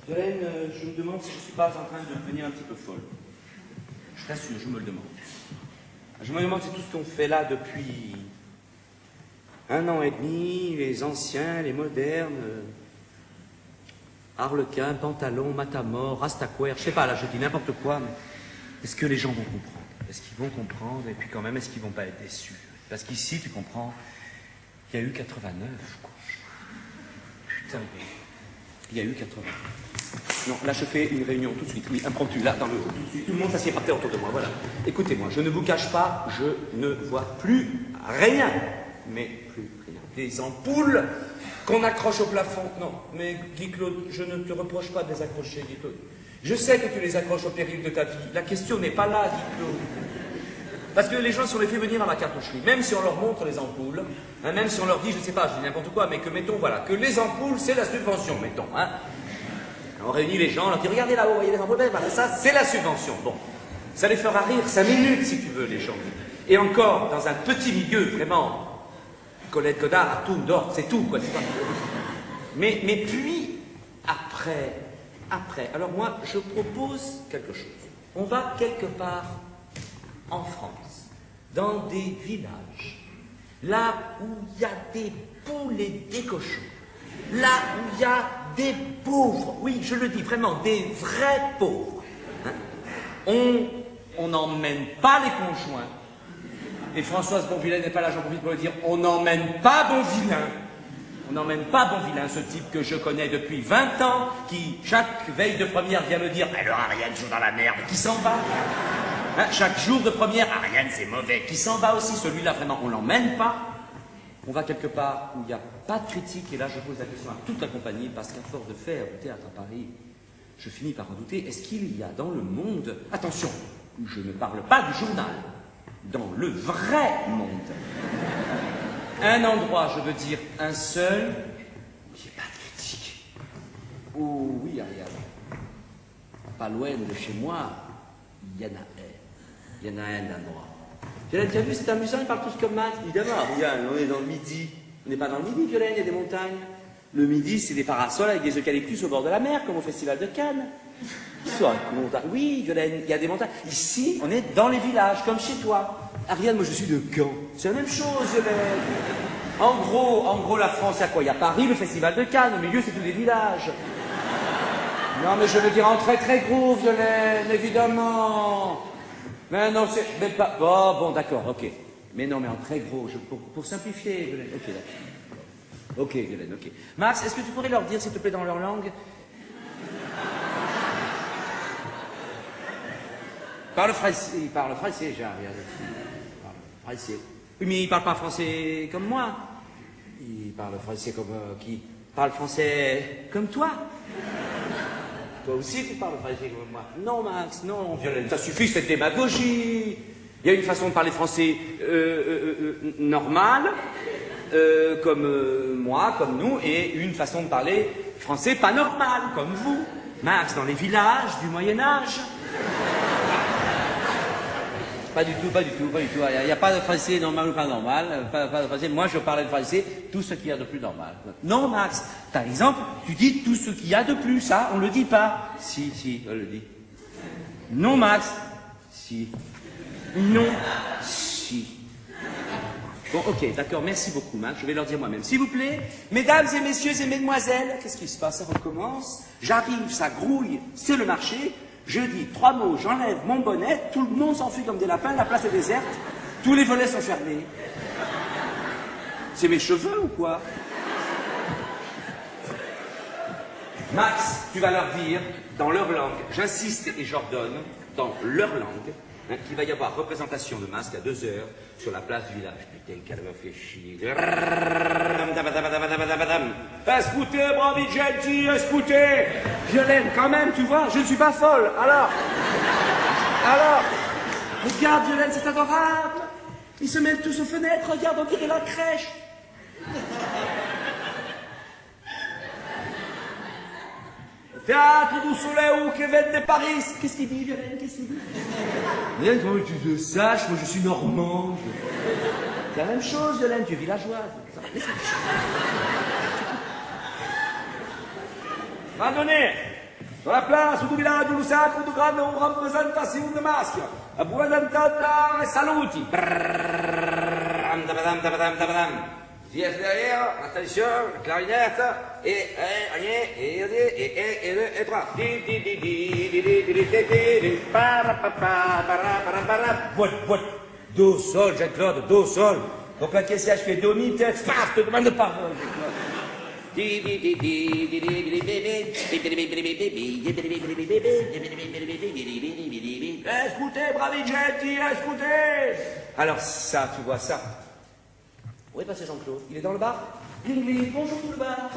Violaine, je me demande si je ne suis pas en train de devenir un petit peu folle. Je t'assure, je me le demande. Je me demande si tout ce qu'on fait là depuis 1 an et demi, les anciens, les modernes, Harlequin, Pantalon, Matamor, Rastaquaire, je sais pas, là je dis n'importe quoi, mais est-ce que les gens vont comprendre? Est-ce qu'ils vont comprendre? Et puis quand même, est-ce qu'ils vont pas être déçus? Parce qu'ici, tu comprends, il y a eu 89, quoi. Putain, il y a eu 89. Non, là je fais une réunion tout de suite, oui, impromptue, là, dans le haut, tout de suite, tout le monde s'assied par terre autour de moi, voilà. Écoutez-moi, je ne vous cache pas, je ne vois plus rien, mais plus rien. Des ampoules qu'on accroche au plafond. Non, mais Guy-Claude, je ne te reproche pas de les accrocher, Guy-Claude. Je sais que tu les accroches au péril de ta vie. La question n'est pas là, Guy-Claude. Parce que les gens, si on les fait venir à la cartoucherie, même si on leur montre les ampoules, hein, même si on leur dit, je ne sais pas, je dis n'importe quoi, mais que, mettons, voilà, que les ampoules, c'est la subvention, mettons, hein. On réunit les gens, on leur dit, regardez là-haut, voyez les ampoules, voilà, ça, c'est la subvention. Bon, ça les fera rire 5 minutes, si tu veux, les gens. Et encore, dans un petit milieu, vraiment, Colette Godard, Artoum, Dort, c'est tout, quoi, tu vois. Mais puis, après, alors moi, je propose quelque chose. On va quelque part en France, dans des villages, là où il y a des poules et des cochons, là où il y a des pauvres, oui, je le dis vraiment, des vrais pauvres. Hein. On n'emmène pas les conjoints. Et Françoise Bonvillain n'est pas là, j'en profite pour le dire, on n'emmène pas Bonvillain. On n'emmène pas Bonvillain, ce type que je connais depuis 20 ans, qui, chaque veille de première, vient me dire « Alors Ariane joue dans la merde », qui s'en va. Hein, chaque jour de première, Ariane c'est mauvais, qui s'en va aussi, celui-là vraiment, on l'emmène pas. On va quelque part où il n'y a pas de critique, et là je pose la question à toute la compagnie, parce qu'à force de faire du théâtre à Paris, je finis par en douter, est-ce qu'il y a dans le monde, attention, je ne parle pas du journal, dans le vrai monde, un endroit, je veux dire, un seul, où il n'y a pas de critique. Oh oui, Ariane, pas loin de chez moi, il y en a un. Il y en a un endroit. Violaine, tu as vu, c'est amusant, ils parlent tous comme Max. Évidemment, regarde, on est dans le Midi. On n'est pas dans le Midi, Violaine, il y a des montagnes. Le Midi, c'est des parasols avec des eucalyptus au bord de la mer, comme au Festival de Cannes. Oui, Violaine, il y a des montagnes. Ici, on est dans les villages, comme chez toi. Ariane, moi je suis de Caen. C'est la même chose, Violaine. En gros, la France, il y a quoi? Il y a Paris, le Festival de Cannes. Au milieu, c'est tous des villages. Non, mais je veux dire en très très gros, Violaine, évidemment. Mais non, c'est... Mais pas... Oh, bon, d'accord, ok. Mais non, mais en très gros, pour simplifier, Violaine. Ok, d'accord. Ok, Violaine, ok. Max, est-ce que tu pourrais leur dire, s'il te plaît, dans leur langue? Parle français, il parle français, genre. Il parle français. Oui, mais il parle pas français comme moi. Il parle français comme... qui parle français comme toi. Toi aussi, tu parles français comme moi. Non, Max, non. Violaine, ça suffit, cette démagogie. Il y a une façon de parler français normale, comme moi, comme nous, et une façon de parler français pas normal, comme vous. Max, dans les villages du Moyen-Âge. Pas du tout, pas du tout, pas du tout. Il n'y a pas de français normal ou pas normal. Pas de français. Moi, je parlais de français, tout ce qu'il y a de plus normal. Non, Max. Par exemple, tu dis tout ce qu'il y a de plus, ça, on le dit pas. Si, on le dit. Non, Max. Si. Non. Si. Bon, ok, d'accord, merci beaucoup, Max. Je vais leur dire moi-même. S'il vous plaît, mesdames et messieurs et mesdemoiselles, qu'est-ce qui se passe? Ça recommence. J'arrive, ça grouille, c'est le marché. Je dis 3 mots, j'enlève mon bonnet, tout le monde s'enfuit comme des lapins, la place est déserte, tous les volets sont fermés. C'est mes cheveux ou quoi? Max, tu vas leur dire, dans leur langue, j'insiste et j'ordonne, dans leur langue, hein, qu'il va y avoir représentation de masque à 2 heures sur la place du village. Putain, qu'elle me fait chier. Escoutez, bravi gentil, écoutez. Violaine, quand même, tu vois, je ne suis pas folle. Alors, regarde, Violaine, c'est adorable. Ils se mettent tous aux fenêtres, regarde, on dirait la crèche. Théâtre du Soleil qui vient de Paris. Qu'est-ce qu'il dit, Violaine? Qu'est-ce qu'il dit? Violaine, toi, tu le saches, moi je suis normande. C'est la même chose, Violaine, tu es villageoise. Va donner. Dans la place du village du sacro di grande rappresentazione maschia. A buona e saluti. Dièse derrière, attention, clarinette, et 3. Voilà. Do, sol, Jean-Claude, do, sol. Donc là, qu'est-ce qu'il y a? Je fais do, mi, tête, paf, te demande pardon, Jean-Claude. Écoutez, bravi Jetti, écoutez. Alors ça, tu vois ça. Où est passé Jean-Claude? Il est dans le bar? Bling bling, bonjour tout le bar.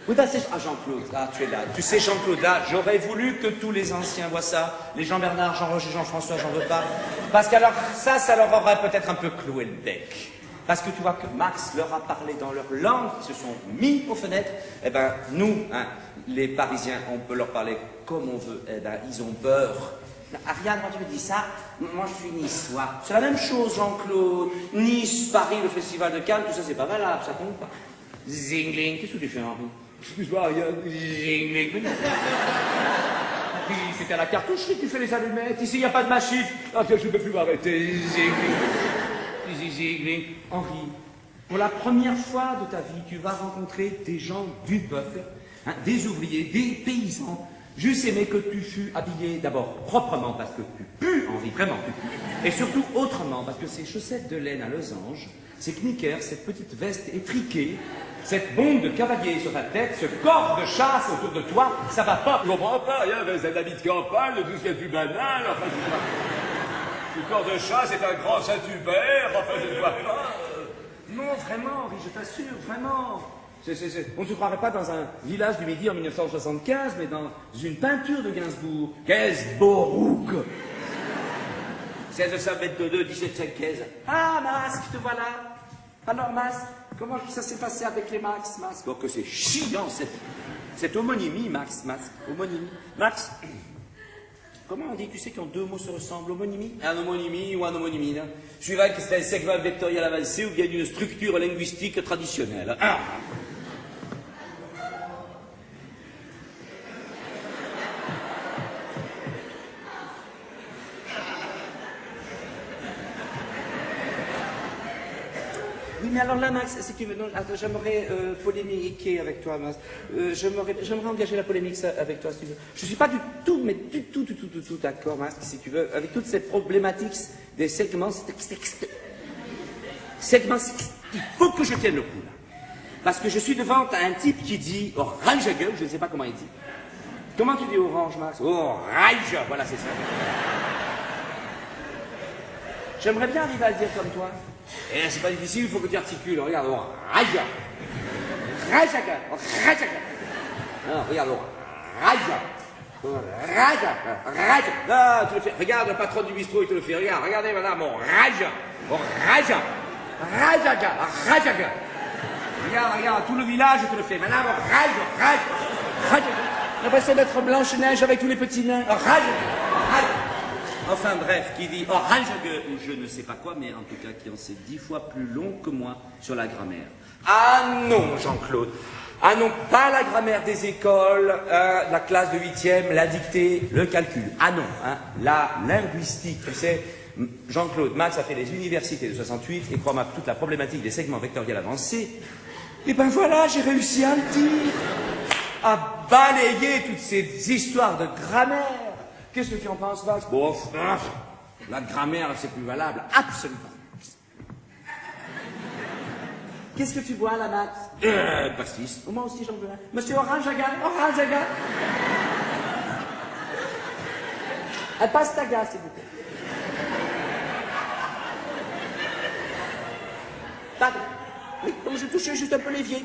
Où est passé Jean-Claude? Ah, tu es là. Tu sais, Jean-Claude, là, j'aurais voulu que tous les anciens voient ça. Les Jean-Bernard, Jean-Roger, Jean-François, j'en veux pas. Parce qu'alors, ça leur aurait peut-être un peu cloué le bec. Parce que tu vois que Max leur a parlé dans leur langue, ils se sont mis aux fenêtres. Eh ben, nous, hein, les Parisiens, on peut leur parler comme on veut. Eh ben, ils ont peur. Ariane, quand tu me dis ça, moi je suis niçois. C'est la même chose, Jean-Claude. Nice, Paris, le festival de Cannes, tout ça, c'est pas valable, ça compte pas. Zingling, qu'est-ce que tu fais, Henri? Excuse-moi, Ariane. Zingling, puis c'était à la cartoucherie que tu fais les allumettes. Ici, il n'y a pas de machine. Ah, je ne peux plus m'arrêter. Zingling. Henri, pour la première fois de ta vie, tu vas rencontrer des gens du peuple, hein, des ouvriers, des paysans. J'eusse aimé que tu fus habillé d'abord proprement, parce que tu pues, Henri, vraiment tu pues, et surtout autrement, parce que ces chaussettes de laine à losange, ces knickers, cette petite veste étriquée, cette bombe de cavalier sur ta tête, ce corps de chasse autour de toi, ça va pas. Je comprends pas, il y a un habit de campagne, tout ce qui est plus banal, enfin, je vois. Ce corps de chasse est un grand Saint-Hubert, enfin, je ne vois pas. Non, vraiment, Henri, je t'assure, vraiment. On ne se croirait pas dans un village du Midi en 1975, mais dans une peinture de Gainsbourg. Gainsbourg 1622, 1715. Ah, Masque, te voilà. Alors, Masque, comment ça s'est passé avec les Masque? Oh, que c'est chiant, cette homonymie, Masque. Homonymie. Max, comment on dit, tu sais, quand deux mots se ressemblent, homonymie? Un homonymie ou un homonymie, là. Suivant que c'est un segment vectoriel avancé ou bien une structure linguistique traditionnelle. Ah. Oui, mais alors là, Max, si tu veux, j'aimerais polémiquer avec toi, Max. J'aimerais engager la polémique avec toi, si tu veux. Je ne suis pas du tout, mais du tout d'accord, Max, si tu veux, avec toute cette problématique des segments. Il faut que je tienne le coup, là. Parce que je suis devant un type qui dit orange à gueule, je ne sais pas comment il dit. Comment tu dis orange, Max? Orange, voilà, c'est ça. J'aimerais bien arriver à le dire comme toi. Et c'est pas difficile, il faut que tu articules. Regarde, raja. Non, regarde, raja. Non, tu le fais. Regarde le patron du bistrot, il te le fait. Regardez, madame, raja. Regarde, tout le village, il te le fait. Madame, raja. J'ai l'impression d'être Blanche-Neige avec tous les petits nains. Raja. Enfin bref, qui dit orange ou je ne sais pas quoi, mais en tout cas qui en sait 10 fois plus long que moi sur la grammaire. Ah non, Jean-Claude. Ah non, pas la grammaire des écoles, la classe de 8e, la dictée, le calcul. Ah non, hein, la linguistique, tu sais. Jean-Claude, Max a fait les universités de 68 et crois-moi toute la problématique des segments vectoriels avancés. Et ben voilà, j'ai réussi à le dire. À balayer toutes ces histoires de grammaire. Qu'est-ce que tu en penses, Max? Bon, la grammaire, c'est plus valable. Absolument. Qu'est-ce que tu bois, là, Max? Pastis. Moi aussi, j'en veux un. Monsieur Orange à gaz. Un pastaga, s'il vous plaît. Pardon. Oui, donc je touchais juste un peu l'évier.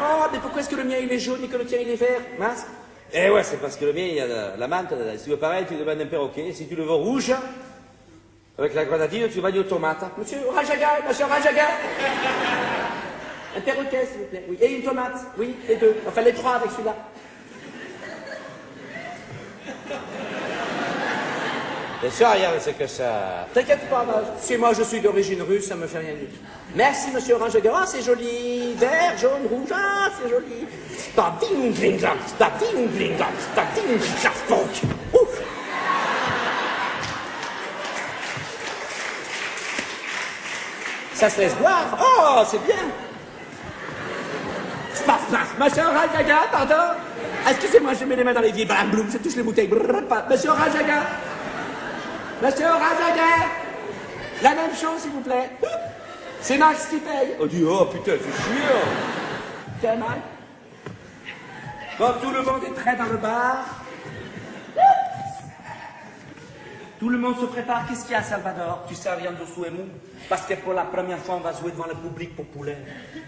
Oh, mais pourquoi est-ce que le mien, il est jaune et que le tien, il est vert, Max? Eh ouais, c'est parce que le mien, il y a la menthe. Si tu veux pareil, tu demandes un perroquet. Si tu le veux rouge, avec la grenadine, tu vas dire tomate. Monsieur Rajaga. Un perroquet, s'il vous plaît. Oui. Et une tomate. Oui, les deux. Enfin, les trois avec celui-là. C'est rien, c'est que ça. T'inquiète pas, si moi je suis d'origine russe, ça me fait rien du tout. Merci, monsieur Orange. Ah, c'est joli. Vert, jaune, rouge. Ah, c'est joli. Ouf. Ça se laisse boire. Oh, c'est bien. Monsieur Orange, pardon. Excusez-moi, je mets les mains dans les vies. Blam, bloum, je touche les bouteilles. Monsieur Orange, Monsieur Razaga, la même chose, s'il vous plaît. C'est Max qui paye. Oh, dit, oh putain, c'est chiant. T'as mal? Bon, tout le monde est prêt dans le bar. Tout le monde se prépare. Qu'est-ce qu'il y a, Salvador? Tu sais, Ariane Souemou? Parce que pour la première fois, on va jouer devant le public populaire.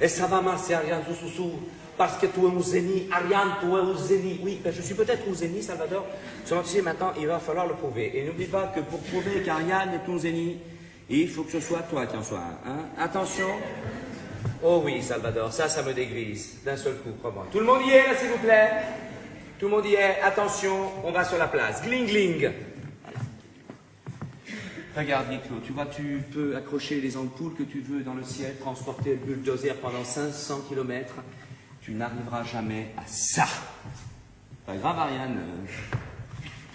Et ça va marcher, Ariane Soussou. Parce que tu es au Zénith. Ariane, tu es au Zénith. Oui, ben, je suis peut-être au Zénith, Salvador. Seulement, tu sais, maintenant, il va falloir le prouver. Et n'oublie pas que pour prouver qu'Ariane est au Zénith, il faut que ce soit toi qui en sois un. Hein? Attention. Oh oui, Salvador, ça me dégrise. D'un seul coup, crois-moi. Tout le monde y est, là, s'il vous plaît? Tout le monde y est. Attention, on va sur la place. Gling, gling. Regarde, Niclo, tu vois, tu peux accrocher les ampoules que tu veux dans le ciel, transporter le bulldozer pendant 500 km. Tu n'arriveras jamais à ça. Pas grave, Ariane.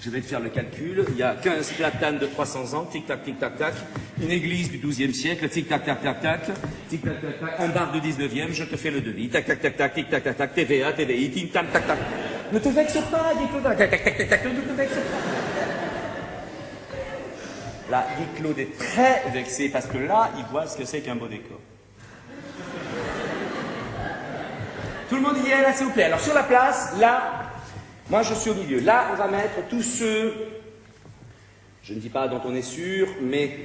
Je vais te faire le calcul. Il y a 15 platanes de 300 ans, tic-tac, tic-tac, tac. Une église du XIIe siècle, tic-tac, tac, tac, tac. Tic-tac, tac, tac. Un bar du 19e, je te fais le devis. Tac, tac, tac, tac, tic-tac, tac, tac. TVA, TVI, tic-tac, tac, tac. Ne te vexe pas, Guy Claude. Tac, tac, tac, tac, tac. Ne te vexe pas. Là, Guy Claude est très vexé parce que là, il voit ce que c'est qu'un beau décor. Tout le monde y est, là, s'il vous plaît. Alors, sur la place, là, moi, je suis au milieu. Là, on va mettre tous ceux, je ne dis pas dont on est sûr, mais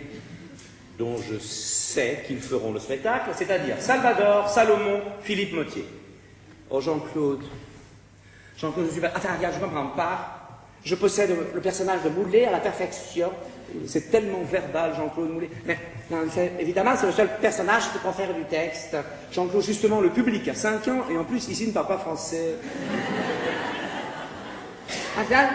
dont je sais qu'ils feront le spectacle, c'est-à-dire Salvador, Salomon, Philippe Mottier. Oh, Jean-Claude, je suis pas... Attends, regarde, je ne comprends pas. Je possède le personnage de Moulet à la perfection. C'est tellement verbal, Jean-Claude Moulet. Mais non, évidemment, c'est le seul personnage qui peut faire du texte. Jean-Claude, justement, le public a 5 ans, et en plus, ici, ne parle pas français. Attends,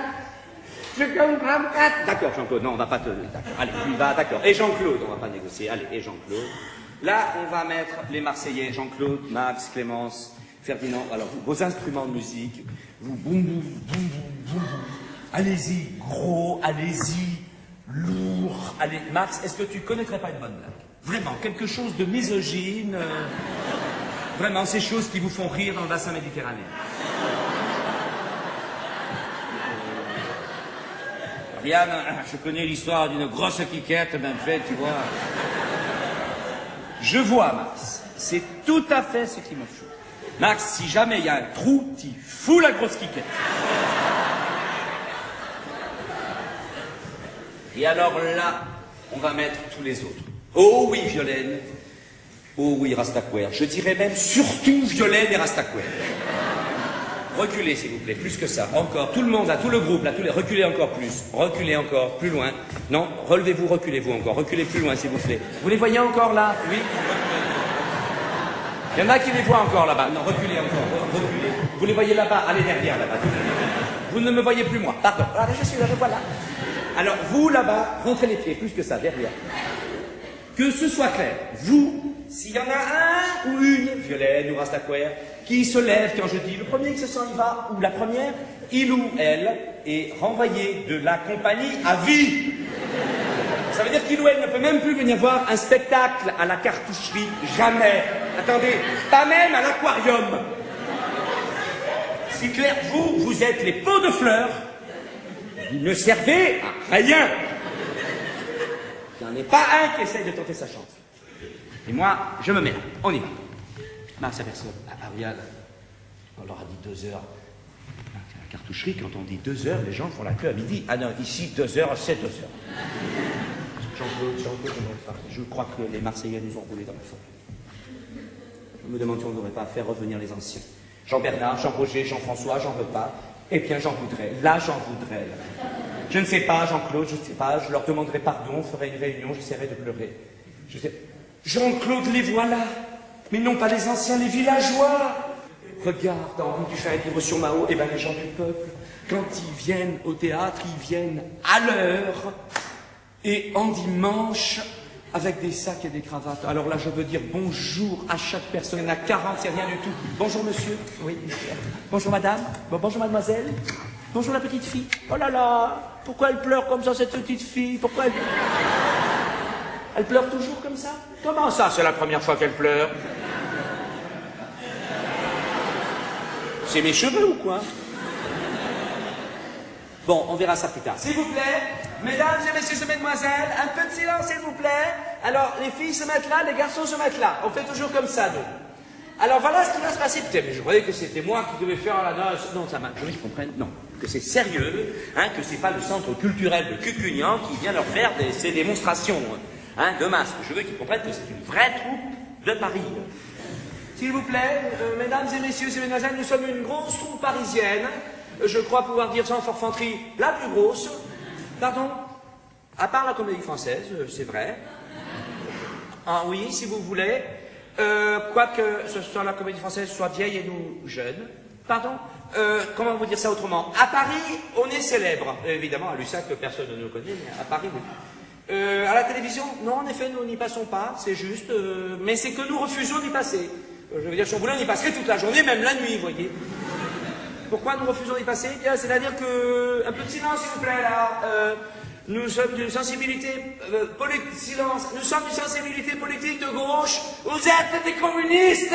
je comprends pas. D'accord, Jean-Claude, non, on va pas te... Allez, tu vas, d'accord. Et Jean-Claude, on va pas négocier. Allez, et Jean-Claude. Là, on va mettre les Marseillais. Jean-Claude, Max, Clémence, Ferdinand. Alors, vos instruments de musique, vous boum, boum, boum, boum, boum. Allez-y, gros, allez-y, lourd. Allez, Max, est-ce que tu connaîtrais pas une bonne blague? Vraiment, quelque chose de misogyne. Vraiment, ces choses qui vous font rire dans le bassin méditerranéen. Ariane, je connais l'histoire d'une grosse quiquette, bien fait, tu vois. Je vois, Max. C'est tout à fait ce qu'il me faut. Max, si jamais il y a un trou, tu fous la grosse quiquette. Et alors là, on va mettre tous les autres. Oh oui, Violaine. Oh oui, Rastaquouère. Je dirais même surtout Violaine et Rastaquouère. Reculez, s'il vous plaît, plus que ça. Encore, tout le monde, là, tout le groupe, là, reculez encore plus. Reculez encore, plus loin. Non, relevez-vous, reculez-vous encore. Reculez plus loin, s'il vous plaît. Vous les voyez encore là? Oui. Il y en a qui les voient encore là-bas. Non, reculez encore, reculez. Vous les voyez là-bas, allez derrière là-bas. Vous ne me voyez plus moi. Pardon. Allez, je suis là, je vois là. Alors, vous, là-bas, rentrez les pieds, plus que ça, derrière. Que ce soit clair, vous, s'il y en a un ou une, Violaine ou Rastaquouère, qui se lève quand je dis le premier qui se sent y va, ou la première, il ou elle est renvoyé de la compagnie à vie. Ça veut dire qu'il ou elle ne peut même plus venir voir un spectacle à la cartoucherie, jamais. Attendez, pas même à l'aquarium. C'est clair, vous êtes les pots de fleurs. Vous ne servez à rien. Il n'y en a pas un qui essaye de tenter sa chance. Et moi, je me mets là. On y va. Max, aperçoit. Ariane, on leur a dit 2 heures. La cartoucherie, quand on dit 2 heures, les gens font la queue à midi. Ah non, ici, 2 heures, c'est 2 heures. Jean-Claude, je crois que les Marseillais nous ont roulé dans la forêt. Je me demande si on ne devrait pas faire revenir les anciens. Jean-Bernard, Jean-Roger, Jean-François, j'en veux pas. Eh bien, j'en voudrais. Là, j'en voudrais. Là. Je ne sais pas, Jean-Claude, je ne sais pas. Je leur demanderai pardon, on ferait une réunion, j'essaierai de pleurer. Je sais... Jean-Claude, les voilà. Mais non pas les anciens, les villageois. Regarde, en haut, tu fais un livre sur Mao, et bien les gens du peuple, quand ils viennent au théâtre, ils viennent à l'heure. et endimanche avec des sacs et des cravates. Alors là, je veux dire bonjour à chaque personne. Il y en a 40, c'est rien du tout. Bonjour monsieur. Oui. Bonjour madame. Bonjour mademoiselle. Bonjour la petite fille. Oh là là, pourquoi elle pleure comme ça, cette petite fille? Pourquoi elle... Elle pleure toujours comme ça? Comment ça, c'est la première fois qu'elle pleure? C'est mes cheveux ou quoi? Bon, on verra ça plus tard. S'il vous plaît, mesdames et messieurs et mesdemoiselles, un peu de silence, s'il vous plaît. Alors, les filles se mettent là, les garçons se mettent là. On fait toujours comme ça, nous. Alors, voilà ce qui va se passer. Putain, mais je croyais que c'était moi qui devais faire la noce. Non, ça marche. Je comprends. Non. Que c'est sérieux, hein, que c'est pas le centre culturel de Cucugnan qui vient leur faire ces démonstrations, hein, de masques. Je veux qu'ils comprennent que c'est une vraie troupe de Paris. S'il vous plaît, mesdames et messieurs et mesdemoiselles, nous sommes une grosse troupe parisienne. Je crois pouvoir dire sans forfanterie la plus grosse. Pardon? À part la Comédie Française, c'est vrai. Ah oui, si vous voulez. Quoique ce soit la Comédie Française soit vieille et nous jeunes. Pardon? Comment vous dire ça autrement? À Paris, on est célèbre. Évidemment, à Lussac, personne ne nous connaît, mais à Paris, oui. À la télévision, non, en effet, nous n'y passons pas, c'est juste. Mais c'est que nous refusons d'y passer. Je veux dire, si on voulait, on y passerait toute la journée, même la nuit, vous voyez. Pourquoi nous refusons d'y passer? Bien, c'est-à-dire que... Un peu de silence, s'il vous plaît, là. Nous sommes d'une sensibilité... silence. Nous sommes d'une sensibilité politique de gauche. Vous êtes des communistes!